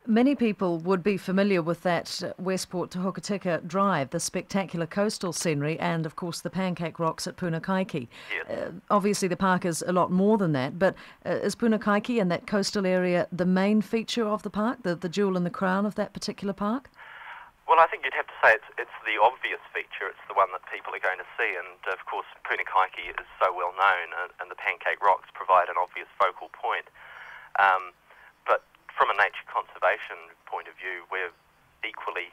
Many people would be familiar with that Westport to Hokitika Drive, the spectacular coastal scenery, and of course the Pancake Rocks at Punakaiki. Yes. Obviously the park is a lot more than that, but is Punakaiki and that coastal area the main feature of the park, the jewel in the crown of that particular park? Well, I think you'd have to say it's the obvious feature. It's the one that people are going to see, and of course Punakaiki is so well known, and the Pancake Rocks provide an obvious focal point. But from a nature conservation point of view, we're equally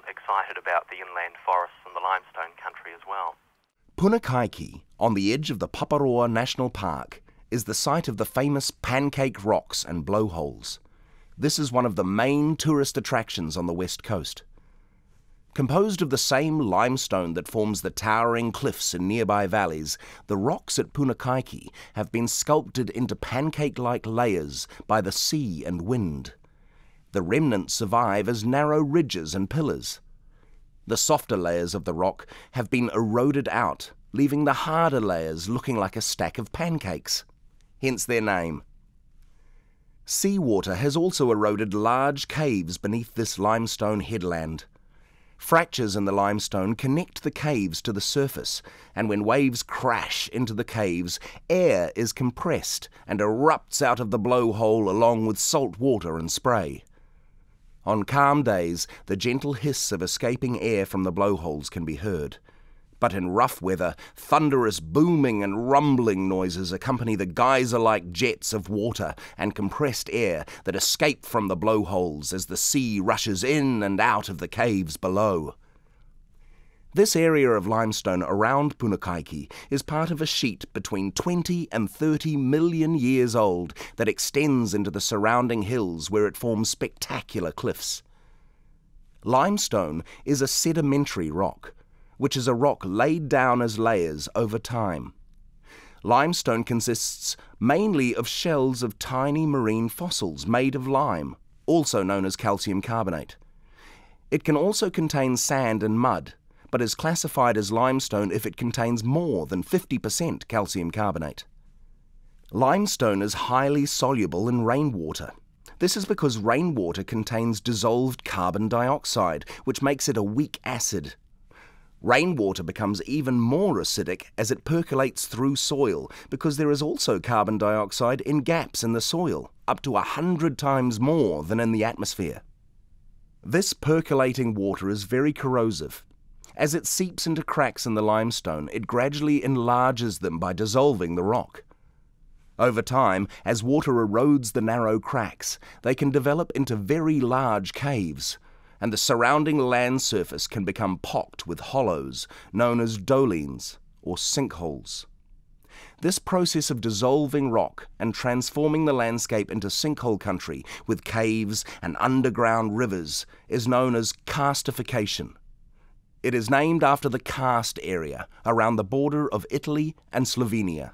excited about the inland forests and the limestone country as well. Punakaiki, on the edge of the Paparoa National Park, is the site of the famous Pancake Rocks and blowholes. This is one of the main tourist attractions on the west coast. Composed of the same limestone that forms the towering cliffs in nearby valleys, the rocks at Punakaiki have been sculpted into pancake-like layers by the sea and wind. The remnants survive as narrow ridges and pillars. The softer layers of the rock have been eroded out, leaving the harder layers looking like a stack of pancakes, hence their name. Seawater has also eroded large caves beneath this limestone headland. Fractures in the limestone connect the caves to the surface, and when waves crash into the caves, air is compressed and erupts out of the blowhole along with salt water and spray. On calm days, the gentle hiss of escaping air from the blowholes can be heard. But in rough weather, thunderous booming and rumbling noises accompany the geyser-like jets of water and compressed air that escape from the blowholes as the sea rushes in and out of the caves below. This area of limestone around Punakaiki is part of a sheet between 20 and 30 million years old that extends into the surrounding hills where it forms spectacular cliffs. Limestone is a sedimentary rock, which is a rock laid down as layers over time. Limestone consists mainly of shells of tiny marine fossils made of lime, also known as calcium carbonate. It can also contain sand and mud, but is classified as limestone if it contains more than 50% calcium carbonate. Limestone is highly soluble in rainwater. This is because rainwater contains dissolved carbon dioxide, which makes it a weak acid. Rainwater becomes even more acidic as it percolates through soil because there is also carbon dioxide in gaps in the soil, up to 100 times more than in the atmosphere. This percolating water is very corrosive. As it seeps into cracks in the limestone, it gradually enlarges them by dissolving the rock. Over time, as water erodes the narrow cracks, they can develop into very large caves, and the surrounding land surface can become pocked with hollows, known as dolines, or sinkholes. This process of dissolving rock and transforming the landscape into sinkhole country with caves and underground rivers is known as karstification. It is named after the karst area around the border of Italy and Slovenia.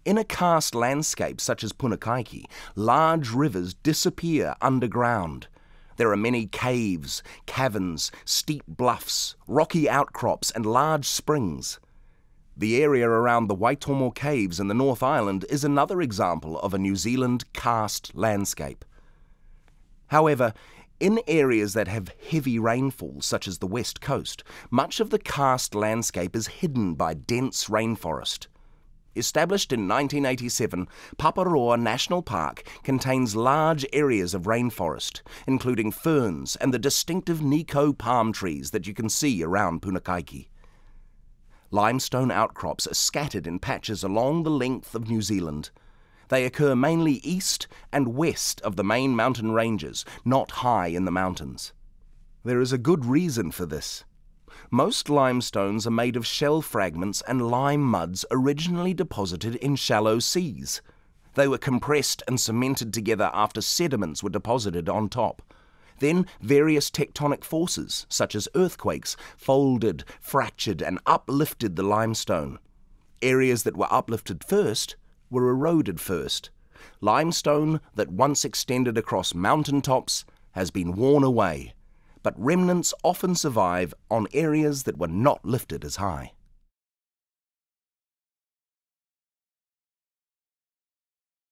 In a karst landscape such as Punakaiki, large rivers disappear underground. There are many caves, caverns, steep bluffs, rocky outcrops and large springs. The area around the Waitomo Caves in the North Island is another example of a New Zealand karst landscape. However, in areas that have heavy rainfall, such as the west coast, much of the karst landscape is hidden by dense rainforest. Established in 1987, Paparoa National Park contains large areas of rainforest, including ferns and the distinctive Nico palm trees that you can see around Punakaiki. Limestone outcrops are scattered in patches along the length of New Zealand. They occur mainly east and west of the main mountain ranges, not high in the mountains. There is a good reason for this. Most limestones are made of shell fragments and lime muds originally deposited in shallow seas. They were compressed and cemented together after sediments were deposited on top. Then various tectonic forces, such as earthquakes, folded, fractured and uplifted the limestone. Areas that were uplifted first were eroded first. Limestone that once extended across mountain tops has been worn away, but remnants often survive on areas that were not lifted as high.